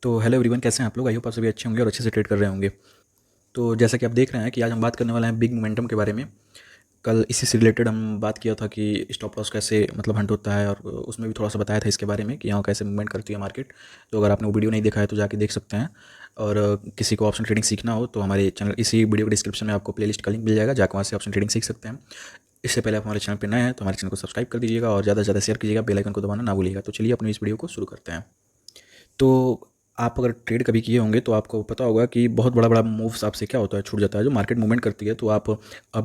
तो hello everyone, कैसे हैं आप लोग? आई होप आप सभी अच्छे होंगे और अच्छे से ट्रेड कर रहे होंगे। तो जैसा कि आप देख रहे हैं कि आज हम बात करने वाले हैं बिग मोमेंटम के बारे में। कल इसी से रिलेटेड हम बात किया था कि स्टॉप लॉस कैसे मतलब हंट होता है, और उसमें भी थोड़ा सा बताया था इसके बारे में कि यहाँ कैसे मूवमेंट करती है मार्केट। तो अगर आपने वो वीडियो नहीं देखा है तो जाके देख सकते हैं। और किसी को ऑप्शन ट्रेडिंग सीखना हो तो हमारे चैनल इसी वीडियो के डिस्क्रिप्शन में आपको प्लेलिस्ट का लिंक मिल जाएगा, जाकर वहाँ से ऑप्शन ट्रेडिंग सीख सकते हैं। इससे पहले आप हमारे चैनल पर नए हैं तो हमारे चैनल को सब्सक्राइब कर दीजिएगा और ज़्यादा से ज़्यादा शेयर कीजिएगा, बेल आइकन को दबाना ना भूलिएगा। तो चलिए अपनी इस वीडियो को शुरू करते हैं। तो आप अगर ट्रेड कभी किए होंगे तो आपको पता होगा कि बहुत बड़ा-बड़ा मूव्स आपसे क्या होता है, छूट जाता है। जो मार्केट मूवमेंट करती है तो आप अब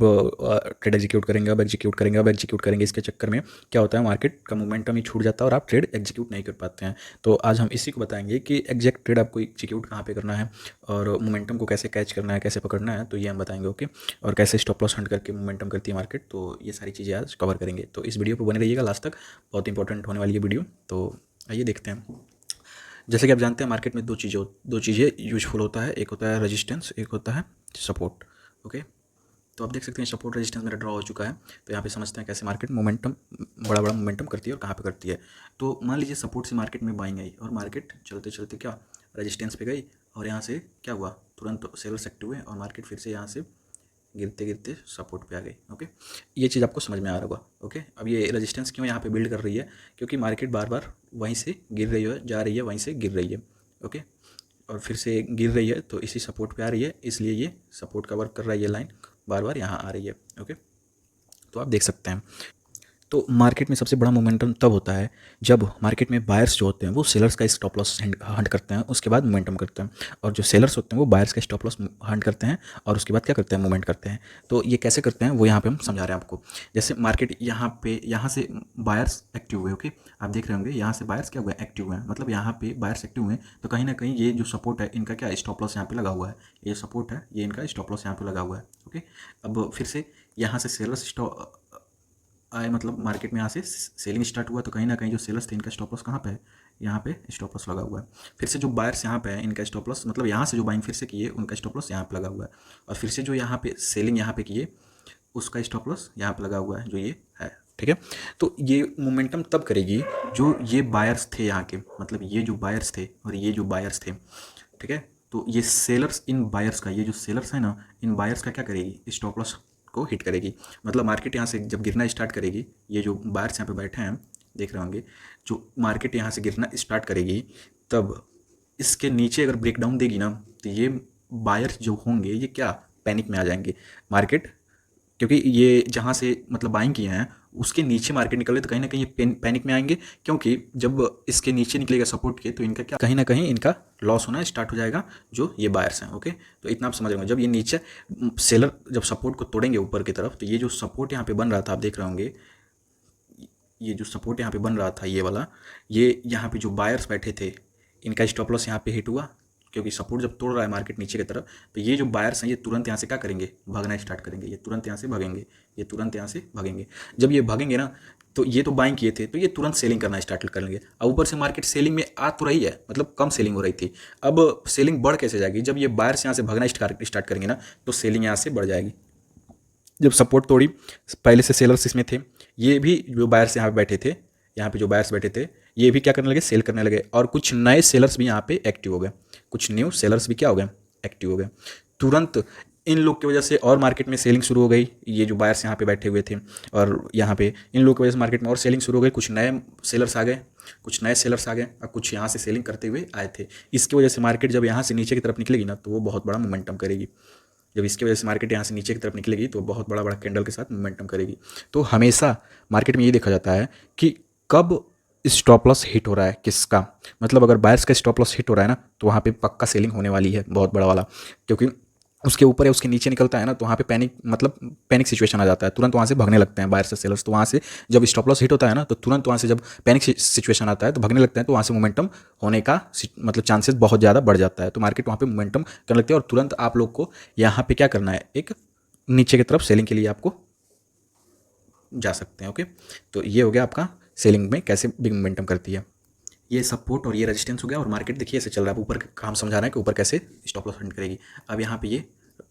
ट्रेड एग्जीक्यूट करेंगे, अब एग्जीक्यूट करेंगे, अब एग्जीक्यूट करेंगे। इसके चक्कर में क्या होता है, मार्केट का मोमेंटम ही छूट जाता है और आप ट्रेड एग्जीक्यूट नहीं कर पाते हैं। तो आज हम इसी को बताएंगे कि एग्जैक्ट ट्रेड आपको एग्जीक्यूट कहाँ पे करना है और मोमेंटम को कैसे कैच करना है, कैसे पकड़ना है, तो ये हम बताएंगे। ओके। और कैसे स्टॉप लॉस हंट करके मोमेंटम करती है मार्केट, तो ये सारी चीज़ें आज कवर करेंगे। तो इस वीडियो पर बने रहिएगा लास्ट तक, बहुत इंपॉर्टेंट होने वाली है वीडियो। तो आइए देखते हैं। जैसे कि आप जानते हैं मार्केट में दो चीज़ें यूजफुल होता है, एक होता है रेजिस्टेंस, एक होता है सपोर्ट। ओके। तो आप देख सकते हैं सपोर्ट रेजिस्टेंस मेरा ड्रॉ हो चुका है। तो यहाँ पे समझते हैं कैसे मार्केट मोमेंटम बड़ा बड़ा मोमेंटम करती है और कहाँ पे करती है। तो मान लीजिए सपोर्ट से मार्केट में बाइंग आई और मार्केट चलते चलते क्या रेजिस्टेंस पे गई, और यहाँ से क्या हुआ, तुरंत सेलर्स एक्टिव हुए और मार्केट फिर से यहाँ से गिरते गिरते सपोर्ट पे आ गई। ओके। ये चीज़ आपको समझ में आ रहा होगा। ओके। अब ये रेजिस्टेंस क्यों यहाँ पे बिल्ड कर रही है, क्योंकि मार्केट बार बार वहीं से गिर रही है, जा रही है, वहीं से गिर रही है। ओके। और फिर से गिर रही है तो इसी सपोर्ट पे आ रही है, इसलिए ये सपोर्ट का वर्क कर रहा है। ये लाइन बार बार यहाँ आ रही है। ओके। तो आप देख सकते हैं। तो मार्केट में सबसे बड़ा मोमेंटम तब होता है जब मार्केट में बायर्स जो होते हैं वो सेलर्स का स्टॉप लॉस हंट करते हैं, उसके बाद मोमेंटम करते हैं। और जो सेलर्स होते हैं वो बायर्स का स्टॉप लॉस हंट करते हैं और उसके बाद क्या करते हैं, मूवमेंट करते हैं। तो ये कैसे करते हैं वो यहाँ पे हम समझा रहे हैं आपको। जैसे मार्केट यहाँ से बायर्स एक्टिव हुए। ओके। आप देख रहे होंगे यहाँ से बायर्स क्या हुए, एक्टिव हुए हैं, मतलब यहाँ पे बायर्स एक्टिव हुए हैं। तो कहीं ना कहीं ये जो सपोर्ट है इनका क्या स्टॉप लॉस यहाँ पे लगा हुआ है, ये सपोर्ट है, ये इनका स्टॉप लॉस यहाँ पे लगा हुआ है। ओके। अब फिर से यहाँ से सेलर्स स्टॉप आए, मतलब मार्केट में यहाँ से सेलिंग स्टार्ट हुआ, तो कहीं ना कहीं जो सेलर्स थे इनका स्टॉप लॉस कहाँ पे है, यहाँ पे स्टॉप लॉस लगा हुआ है। फिर से जो बायर्स यहाँ पे है इनका स्टॉप लॉस, मतलब यहाँ से जो बाइंग फिर से किए उनका स्टॉप लॉस यहाँ पे लगा हुआ है। और फिर से जो यहाँ पे सेलिंग यहाँ पे किए उसका स्टॉप लॉस यहाँ पे लगा हुआ है, जो ये है। ठीक है। तो ये मोमेंटम तब करेगी जो ये बायर्स थे यहाँ के, मतलब ये जो बायर्स थे और ये जो बायर्स थे। ठीक है। तो ये सेलर्स इन बायर्स का, ये जो सेलर्स है ना, इन बायर्स का क्या करेगी, स्टॉप लॉस को हिट करेगी। मतलब मार्केट यहाँ से जब गिरना स्टार्ट करेगी, ये जो बायर्स यहाँ पे बैठे हैं देख रहे होंगे, जो मार्केट यहाँ से गिरना स्टार्ट करेगी तब इसके नीचे अगर ब्रेकडाउन देगी ना, तो ये बायर्स जो होंगे ये क्या पैनिक में आ जाएंगे। मार्केट क्योंकि ये जहाँ से मतलब बाइंग किए हैं उसके नीचे मार्केट निकले तो कहीं ना कहीं ये पैनिक में आएंगे, क्योंकि जब इसके नीचे निकलेगा सपोर्ट के तो इनका क्या कहीं ना कहीं इनका लॉस होना स्टार्ट हो जाएगा, जो ये बायर्स हैं। ओके। तो इतना आप समझ रहे होंगे। जब ये नीचे सेलर जब सपोर्ट को तोड़ेंगे ऊपर की तरफ, तो ये जो सपोर्ट यहाँ पे बन रहा था आप देख रहे होंगे, ये जो सपोर्ट यहाँ पे बन रहा था ये वाला, ये यहाँ पे जो बायर्स बैठे थे इनका स्टॉप लॉस यहाँ पे हिट हुआ, क्योंकि सपोर्ट जब तोड़ रहा है मार्केट नीचे की तरफ, तो ये जो बायर्स हैं ये तुरंत यहाँ से क्या करेंगे, भागना स्टार्ट करेंगे। ये तुरंत यहाँ से भागेंगे, ये तुरंत यहाँ से भागेंगे। जब ये भागेंगे ना, तो ये तो बाइंग किए थे तो ये तुरंत सेलिंग करना स्टार्ट कर लेंगे। अब ऊपर से मार्केट सेलिंग में आ तो रही है, मतलब कम सेलिंग हो रही थी, अब सेलिंग बढ़ कैसे जाएगी, जब ये बायर्स यहाँ से भागना स्टार्ट करेंगे ना, तो सेलिंग यहाँ से बढ़ जाएगी। जब सपोर्ट तोड़ी, पहले से सेलर्स इसमें थे, ये भी जो बायर्स यहाँ पे बैठे थे, यहाँ पे जो बायर्स बैठे थे ये भी क्या करने लगे, सेल करने लगे। और कुछ नए सेलर्स भी यहाँ पे एक्टिव हो गए, कुछ न्यू सेलर्स भी क्या हो गए, एक्टिव हो गए तुरंत। इन लोग की वजह से और मार्केट में सेलिंग शुरू हो गई, ये जो बायर्स यहाँ पे बैठे हुए थे, और यहाँ पे इन लोग की वजह से मार्केट में और सेलिंग शुरू हो गई। कुछ नए सेलर्स आ गए, कुछ नए सेलर्स आ गए और कुछ यहाँ से सेलिंग करते हुए आए थे। इसकी वजह से मार्केट जब यहाँ से नीचे की तरफ निकलेगी ना, तो वो बहुत बड़ा मोमेंटम करेगी। जब इसकी वजह से मार्केट यहाँ से नीचे की तरफ निकलेगी तो बहुत बड़ा बड़ा कैंडल के साथ मोमेंटम करेगी। तो हमेशा मार्केट में ये देखा जाता है कि कब स्टॉप लॉस हिट हो रहा है किसका, मतलब अगर बायर्स का स्टॉप लॉस हिट हो रहा है ना, तो वहाँ पे पक्का सेलिंग होने वाली है बहुत बड़ा वाला, क्योंकि उसके ऊपर या उसके नीचे निकलता है ना, तो वहाँ पे पैनिक, मतलब पैनिक सिचुएशन आ जाता है, तुरंत वहाँ से भागने लगते हैं बायर्स से सेलर्स। तो वहाँ से जब स्टॉप लॉस हिट होता है ना, तो तुरंत वहाँ से जब पैनिक सिचुएशन आता है तो भागने लगते हैं, तो वहाँ से मोमेंटम होने का मतलब चांसेस बहुत ज़्यादा बढ़ जाता है। तो मार्केट वहाँ पे मोमेंटम करने लगती है और तुरंत आप लोग को यहाँ पे क्या करना है, एक नीचे की तरफ सेलिंग के लिए आपको जा सकते हैं। ओके। तो ये हो गया आपका सेलिंग में कैसे बिग मोमेंटम करती है। ये सपोर्ट और ये रेजिस्टेंस हो गया, और मार्केट देखिए ऐसे चल रहा है। ऊपर का हम समझा रहे हैं कि ऊपर कैसे स्टॉप लॉस हंट करेगी। अब यहाँ पे ये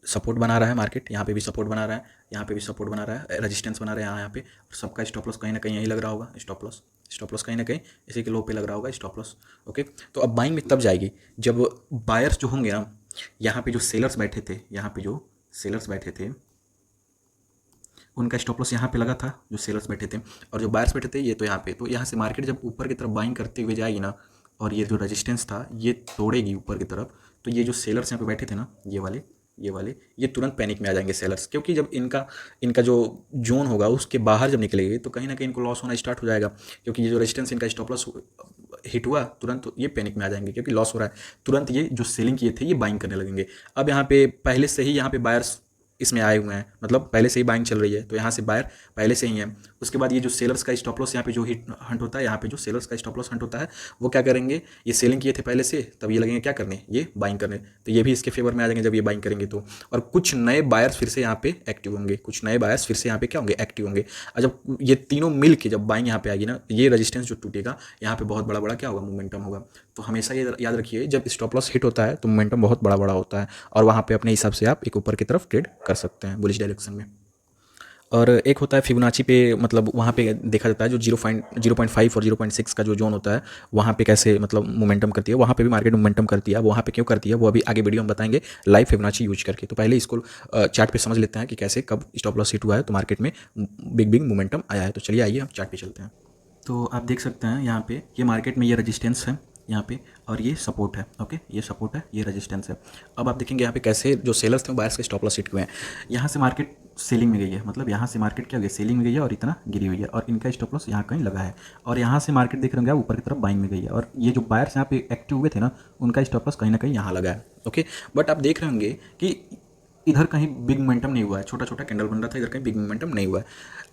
सपोर्ट बना रहा है मार्केट, यहाँ पे भी सपोर्ट बना रहा है, यहाँ पे भी सपोर्ट बना रहा है, रेजिस्टेंस बना रहा है यहाँ पे, और सबका स्टॉप लॉस कहीं ना कहीं यहीं लग रहा होगा, स्टॉप लॉस स्टॉप लॉस कहीं ना कहीं इसी के लो पे लग रहा होगा स्टॉप लॉस। ओके, तो अब बाइंग में तब जाएगी जब बायर्स जो होंगे ना, यहाँ पे जो सेलर्स बैठे थे, यहाँ पे जो सेलर्स बैठे थे उनका स्टॉप लॉस यहाँ पे लगा था, जो सेलर्स बैठे थे, और जो बायर्स बैठे थे ये तो यहाँ पे। तो यहाँ से मार्केट जब ऊपर की तरफ बाइंग करते हुए जाएगी ना, और ये जो रेजिस्टेंस था ये तोड़ेगी ऊपर की तरफ, तो ये जो सेलर्स यहाँ पे बैठे थे ना, ये तुरंत पैनिक में आ जाएंगे सेलर्स, क्योंकि जब इनका इनका जो जोन होगा उसके बाहर जब निकलेगी तो कहीं ना कहीं इनको लॉस होना स्टार्ट हो जाएगा, क्योंकि ये जो रेजिस्टेंस इनका स्टॉप लॉस हिट हुआ तुरंत तो ये पैनिक में आ जाएंगे क्योंकि लॉस हो रहा है। तुरंत ये जो सेलिंग किए थे ये बाइंग करने लगेंगे। अब यहाँ पे पहले से ही यहाँ पे बायर्स इसमें आए हुए हैं, मतलब पहले से ही बाइंग चल रही है, तो यहाँ से बायर पहले से ही है। उसके बाद ये जो सेलर्स का स्टॉप लॉस यहाँ पे जो हिट हंट होता है, यहाँ पे जो सेलर्स का स्टॉप लॉस हंट होता है, वो क्या करेंगे, ये सेलिंग किए थे पहले से, तब ये लगेंगे क्या करने, ये बाइंग करने, तो ये भी इसके फेवर में आ जाएंगे जब ये बाइंग करेंगे तो। और कुछ नए बायर्स फिर से यहाँ पे एक्टिव होंगे, कुछ नए बायर्स फिर से यहाँ पे क्या होंगे, एक्टिव होंगे। और जब ये तीनों मिल के जब बाइंग यहाँ पे आएगी ना, ये रजिस्टेंस जो टूटेगा यहाँ पे बहुत बड़ा बड़ा क्या होगा, मोमेंटम होगा। तो हमेशा ये याद रखिए, जब स्टॉप लॉस हिट होता है तो मोमेंटम बहुत बड़ा बड़ा होता है, और वहाँ पे अपने हिसाब से आप एक ऊपर की तरफ ट्रेड कर सकते हैं बुलिश डायरेक्शन में। और एक होता है फिबोनाची पे, मतलब वहाँ पे देखा जाता है जो 0.5 और 0.6 का जो जोन होता है, वहाँ पे कैसे मतलब मोमेंटम करती है, वहाँ पे भी मार्केट मोमेंटम करती है। वहाँ पे क्यों करती है वो अभी आगे वीडियो में बताएंगे लाइव फिबोनाची यूज करके। तो पहले इसको चार्ट पे समझ लेते हैं कि कैसे कब स्टॉप लॉस हिट हुआ है तो मार्केट में बिग मोमेंटम आया है। तो चलिए आइए हम चार्ट पे चलते हैं। तो आप देख सकते हैं यहाँ पे ये मार्केट में ये रेजिस्टेंस है यहाँ पे, और ये सपोर्ट है। ओके, ये सपोर्ट है, ये रेजिस्टेंस है। अब आप देखेंगे यहाँ पे कैसे जो सेलर्स थे वो बायर्स के स्टॉप लॉस हिट हुए हैं। यहाँ से मार्केट सेलिंग में गई है, मतलब यहाँ से मार्केट क्या हो गया, सेलिंग में गई है और इतना गिरी हुई है, और इनका स्टॉप लॉस यहाँ कहीं लगा है। और यहाँ से मार्केट देख रहे होंगे ऊपर की तरफ बाइंग में गई है, और ये जो बायर्स यहाँ पे एक्टिव हुए थे ना, उनका स्टॉप लॉस कहीं ना कहीं यहाँ लगा है। ओके, बट आप देख रहे होंगे कि इधर कहीं बिग मोमेंटम नहीं हुआ है, छोटा छोटा कैंडल बन रहा था, इधर कहीं बिग मोमेंटम नहीं हुआ है।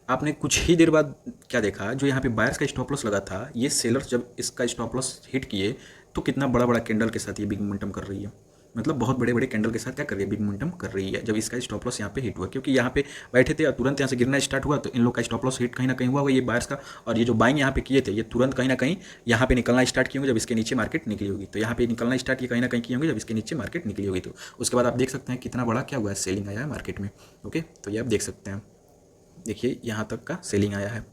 आपने कुछ ही देर बाद क्या देखा, जो यहाँ पे बायर्स का स्टॉप लॉस लगा था, ये सेलर्स जब इसका स्टॉप लॉस हिट किए तो कितना बड़ा बड़ा कैंडल के साथ ये बिग मोमेंटम कर रही है, मतलब बहुत बड़े बड़े कैंडल के साथ क्या कर रही है, बिग मोमेंटम कर रही है जब इसका स्टॉप लॉस यहाँ पे हिट हुआ। क्योंकि यहाँ पे बैठे थे और तुरंत यहाँ से गिरना स्टार्ट हुआ, तो इन लोग का स्टॉप लॉस हिट कहीं ना कहीं हुआ ये बायर्स का। और ये जो बाइंग यहाँ पे किए थे ये तुरंत कहीं ना कहीं यहाँ पे निकलना स्टार्ट किए होंगे जब इसके नीचे मार्केट निकली होगी। तो यहाँ पे निकलना स्टार्ट किए कहीं ना कहीं किए होंगे जब इसके नीचे मार्केट निकली होगी। तो उसके बाद आप देख सकते हैं कितना बड़ा क्या हुआ है, सेलिंग आया है मार्केट में। ओके, तो ये आप देख सकते हैं, देखिए यहाँ तक का सेलिंग आया है।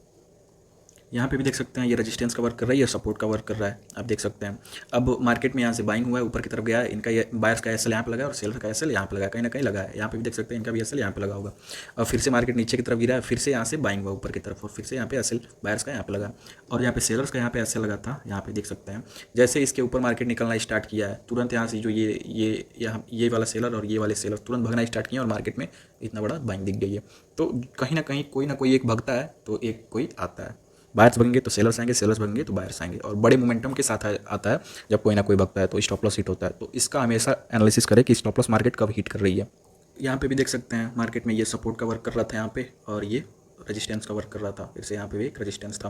यहाँ पे भी देख सकते हैं ये रेजिस्टेंस का वर्क कर रहा है, ये सपोर्ट का वर्क कर रहा है, आप देख सकते हैं। अब मार्केट में यहाँ से बाइंग हुआ है, ऊपर की तरफ गया है, इनका ये बायर्स का एसएल यहाँ पे लगा है और सेलर का एसएल यहाँ पे लगा है, कहीं ना कहीं लगा है। यहाँ पे भी देख सकते हैं इनका भी एसएल यहाँ पे लगा होगा। और फिर से मार्केट नीचे की तरफ गिरा है, फिर से यहाँ से बाइंग हुआ ऊपर की तरफ, और फिर से यहाँ पे एसएल बायर्स का यहाँ पे लगा, और यहाँ पे सेलर्स का यहाँ पे एसएल लगा था। यहाँ पे देख सकते हैं जैसे इसके ऊपर मार्केट निकलना स्टार्ट किया है, तुरंत यहाँ से जो ये वाला सेलर और ये वाले सेलर तुरंत भगना स्टार्ट किया और मार्केट में इतना बड़ा बाइंग दिख गई है। तो कहीं ना कोई एक भगता है तो एक कोई आता है, बायर्स भगेंगे तो सेलर्स आएंगे, सेलर्स भगेंगे तो बायर्स आएंगे, और बड़े मोमेंटम के साथ आता है जब कोई ना कोई भगता है तो स्टॉप लॉस हिट होता है। तो इसका हमेशा एनालिसिस करें कि स्टॉप लॉस मार्केट कब हिट कर रही है। यहाँ पे भी देख सकते हैं मार्केट में ये सपोर्ट का वर्क कर रहा था यहाँ पे, और ये रेजिस्टेंस का वर्क कर रहा था। फिर से यहाँ पे भी एक रेजिस्टेंस था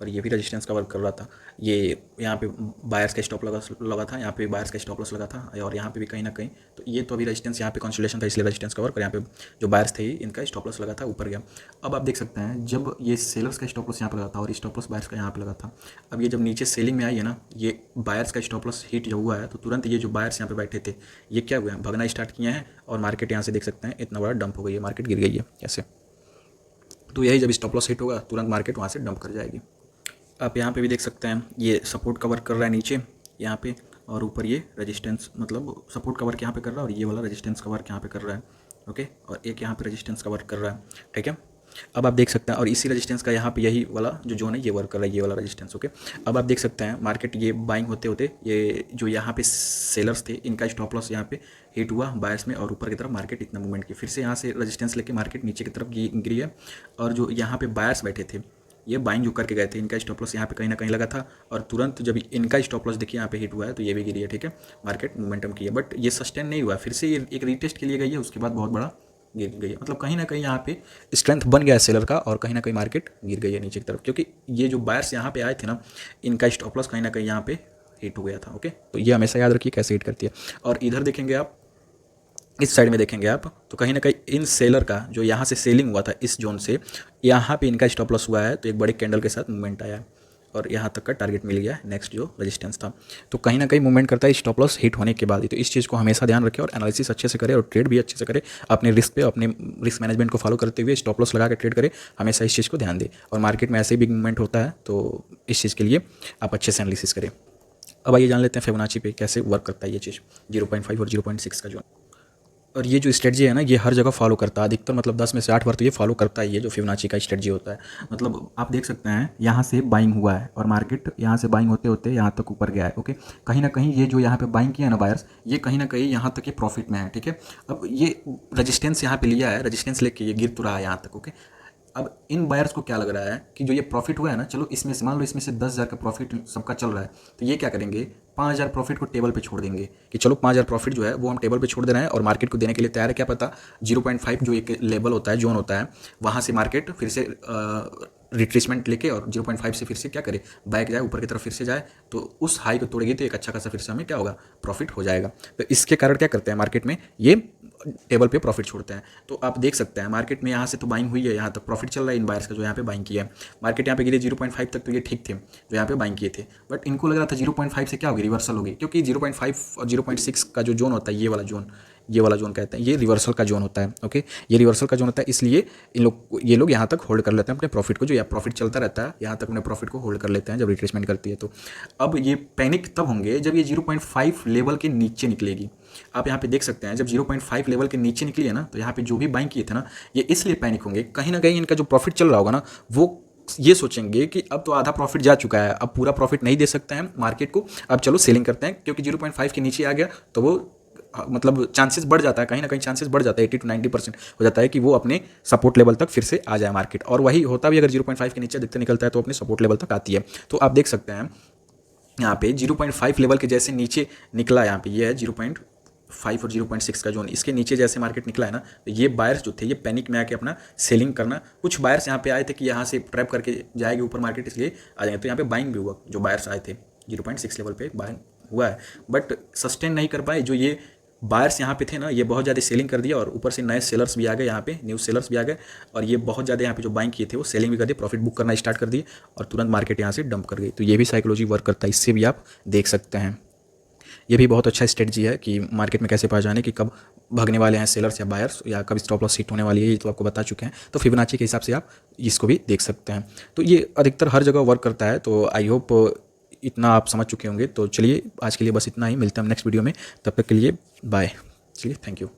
और ये भी रेजिस्टेंस का वर्क कर रहा था। ये यहाँ पे बायर्स का स्टॉप लगा था, यहाँ पे बायर्स का स्टॉप लॉस लगा था, और यहाँ पे भी कहीं ना कहीं। तो ये तो अभी रेजिस्टेंस यहाँ पे कंसोलिडेशन था इसलिए रेजिस्टेंस का वर्क, और यहाँ पे जो बायर्स थे इनका स्टॉप लॉस लगा था, ऊपर गया। अब आप देख सकते हैं जब ये सेलर्स का स्टॉप लॉस यहाँ पे लगा था और स्टॉप लॉस बायर्स का यहाँ पे लगा था, अब ये जब नीचे सेलिंग में आई है ना, ये बायर्स का स्टॉप लॉस हिट जब हुआ है तो तुरंत ये जो बायर्स यहाँ पे बैठे थे ये क्या हुआ है, भगना स्टार्ट किए हैं, और मार्केट यहाँ से देख सकते हैं इतना बड़ा डंप हो गई है, मार्केट गिर गई है ऐसे। तो यही जब स्टॉप लॉस हिट होगा तुरंत मार्केट वहाँ से डंप कर जाएगी। आप यहाँ पे भी देख सकते हैं ये सपोर्ट का वर्क कर रहा है नीचे यहाँ पे, और ऊपर ये रेजिस्टेंस, मतलब सपोर्ट का वर्क यहाँ पे कर रहा है और ये वाला रेजिस्टेंस का वर्क यहाँ पे कर रहा है। ओके, और एक यहाँ पे रेजिस्टेंस का वर्क कर रहा है, ठीक है। अब आप देख सकते हैं, और इसी रेजिस्टेंस का यहाँ पे यही वाला जो जोन है ये वर्क कर रहा है, ये वाला रेजिस्टेंस। ओके, अब आप देख सकते हैं मार्केट ये बाइंग होते होते ये जो यहाँ पे सेलर्स थे इनका स्टॉप लॉस यहाँ पे हिट हुआ बायर्स में, और ऊपर की तरफ मार्केट इतना मूवमेंट की, फिर से यहाँ से रेजिस्टेंस लेके मार्केट नीचे की तरफ गिरी है। और जो यहाँ पे बायर्स बैठे थे ये बाइंग जो करके गए थे, इनका स्टॉप लॉस यहाँ पे कहीं ना कहीं लगा था, और तुरंत जब इनका स्टॉप लॉस देखिए यहाँ पे हिट हुआ है तो ये भी गिरी है, ठीक है। मार्केट मोमेंटम की है, बट ये सस्टेन नहीं हुआ, फिर से ये एक रीटेस्ट के लिए गई है, उसके बाद बहुत बड़ा गिर गई है। मतलब कहीं ना कहीं यहाँ पे स्ट्रेंथ बन गया है सेलर का, और कहीं ना कहीं मार्केट गिर गई है नीचे की तरफ, क्योंकि ये जो बायर्स यहाँ पे आए थे ना, इनका स्टॉप लॉस कहीं ना कहीं यहाँ पे हिट हो गया था। ओके, तो ये हमेशा याद रखिए कैसे हिट करती है। और इधर देखेंगे आप, इस साइड में देखेंगे आप, तो कहीं ना कहीं इन सेलर का जो यहाँ से सेलिंग हुआ था इस जोन से, यहाँ पे इनका स्टॉप लॉस हुआ है, तो एक बड़े कैंडल के साथ मूवमेंट आया है। और यहाँ तक का टारगेट मिल गया, नेक्स्ट जो रेजिस्टेंस था। तो कहीं ना कहीं मूवमेंट करता है स्टॉप लॉस हिट होने के बाद ही। तो इस चीज़ को हमेशा ध्यान रखें और एनालिसिस अच्छे से करें और ट्रेड भी अच्छे से करें, अपने रिस्क पे अपने रिस्क मैनेजमेंट को फॉलो करते हुए स्टॉप लॉस लगा के ट्रेड करें, हमेशा इस चीज़ को ध्यान दें। और मार्केट में ऐसे ही बिग मूवमेंट होता है, तो इस चीज़ के लिए आप अच्छे से एनालिसिस करें। अब आइए जान लेते हैं फिबोनाची पे कैसे वर्क करता है ये चीज़, 0.5 और 0.6 का जो। और ये जो स्ट्रेटजी है ना, ये हर जगह फॉलो करता है अधिकतर, मतलब 10 में से 8 बार तो ये फॉलो करता है, ये जो फिबोनाची का स्ट्रेटजी होता है। मतलब आप देख सकते हैं यहाँ से बाइंग हुआ है और मार्केट यहाँ से बाइंग होते होते यहाँ तक ऊपर गया है। ओके, कहीं ना कहीं ये जो यहाँ पे बाइंग किया है ना बायर्स, ये कहीं ना कहीं यहाँ तक ये प्रॉफिट में है। ठीक है, अब ये रजिस्टेंस यहाँ पे लिया है, रजिस्टेंस लेके ये गिर तो रहा है यहाँ तक। ओके, अब इन बायर्स को क्या लग रहा है कि जो ये प्रॉफिट हुआ है ना, चलो इसमें से मान लो इसमें से 10,000 का प्रॉफिट सबका चल रहा है, तो ये क्या करेंगे, 5,000 प्रॉफिट को टेबल पे छोड़ देंगे कि चलो 5,000 प्रॉफिट जो है वो हम टेबल पे छोड़ दे रहे हैं और मार्केट को देने के लिए तैयार है। क्या पता 0.5 जो एक लेवल होता है, जोन होता है, वहाँ से मार्केट फिर से रिट्रेसमेंट लेके और 0.5 से फिर से क्या करे, बैक जाए ऊपर की तरफ फिर से जाए, तो उस हाई को तोड़ेगी तो एक अच्छा खासा फिर से हमें क्या होगा, प्रॉफिट हो जाएगा। तो इसके कारण क्या करते हैं मार्केट में, ये टेबल पे प्रॉफिट छोड़ते हैं। तो आप देख सकते हैं मार्केट में यहाँ से तो बाइंग हुई है, यहाँ तक प्रॉफिट चल रहा है इन बायर्स का जो यहाँ पे बाइंग किया है। मार्केट यहाँ पे गिरे 0.5 तक, तो ये ठीक थे जो यहाँ पे बाइंग किए थे, बट इनको लग रहा था 0.5 से क्या होगी, रिवर्सल होगी, क्योंकि 0.5 और 0.6 का जो जोन होता है, ये वाला जोन कहते हैं, ये रिवर्सल का जोन होता है। ओके, ये रिवर्सल का जोन होता है, इसलिए ये लोग यहाँ तक होल्ड कर लेते हैं अपने प्रॉफिट को, जो यहाँ प्रॉफिट चलता रहता है यहाँ तक अपने प्रॉफिट को होल्ड कर लेते हैं जब रिट्रेसमेंट करती है। तो अब ये पैनिक तब होंगे जब ये 0.5 लेवल के नीचे निकलेगी। आप यहाँ पे देख सकते हैं जब 0.5 लेवल के नीचे निकली है ना, तो यहाँ पे जो भी बाइंग किए थे ना, ये इसलिए पैनिक होंगे, कहीं ना कहीं इनका जो प्रॉफिट चल रहा होगा ना, वो ये सोचेंगे कि अब तो आधा प्रॉफिट जा चुका है, अब पूरा प्रॉफिट नहीं दे सकते हैं मार्केट को, अब चलो सेलिंग करते हैं, क्योंकि 0.5 के नीचे आ गया तो वो मतलब चांसेस बढ़ जाता है, कहीं ना कहीं चांसेस बढ़ जाता है, 80 to 90% हो जाता है कि वो अपने सपोर्ट लेवल तक फिर से आ जाए मार्केट। और वही होता भी, अगर 0.5 के नीचे दिखते निकलता है तो अपने सपोर्ट लेवल तक आती है। तो आप देख सकते हैं यहाँ पे 0.5 लेवल के जैसे नीचे निकला, यहाँ पे ये है 0.5 और 0.6 का जोन, इसके नीचे जैसे मार्केट निकला है ना, तो ये बायर्स जो थे ये पैनिक में आके अपना सेलिंग करना, कुछ बायर्स यहाँ पे आए थे कि यहाँ से ट्रैप करके जाएगी ऊपर मार्केट, इसलिए आ जाएंगे। तो यहाँ पे बाइंग भी हुआ, जो बायर्स आए थे 0.6 लेवल पे बाइंग हुआ है, बट सस्टेन नहीं कर पाए। जो ये बायर्स यहाँ पे थे ना, ये बहुत ज़्यादा सेलिंग कर दिया और ऊपर से नए सेलर्स भी आ गए, यहाँ पे न्यू सेलर्स भी आ गए, और ये बहुत ज़्यादा यहाँ पे जो बाइंग किए थे वो सेलिंग भी कर दिए, प्रॉफिट बुक करना स्टार्ट कर दिए और तुरंत मार्केट यहाँ से डंप कर गई। तो ये भी साइकोलॉजी वर्क करता है, इससे भी आप देख सकते हैं। ये भी बहुत अच्छा स्ट्रेटजी है कि मार्केट में कैसे पहचाने कि कब भागने वाले हैं सेलर्स या बायर्स, या कब स्टॉप लॉस हिट होने वाली है, ये तो आपको बता चुके हैं। तो फिबोनाची के हिसाब से आप इसको भी देख सकते हैं। तो ये अधिकतर हर जगह वर्क करता है। तो आई होप इतना आप समझ चुके होंगे। तो चलिए आज के लिए बस इतना ही, मिलते हैं हम नेक्स्ट वीडियो में, तब तक के लिए बाय। चलिए, थैंक यू।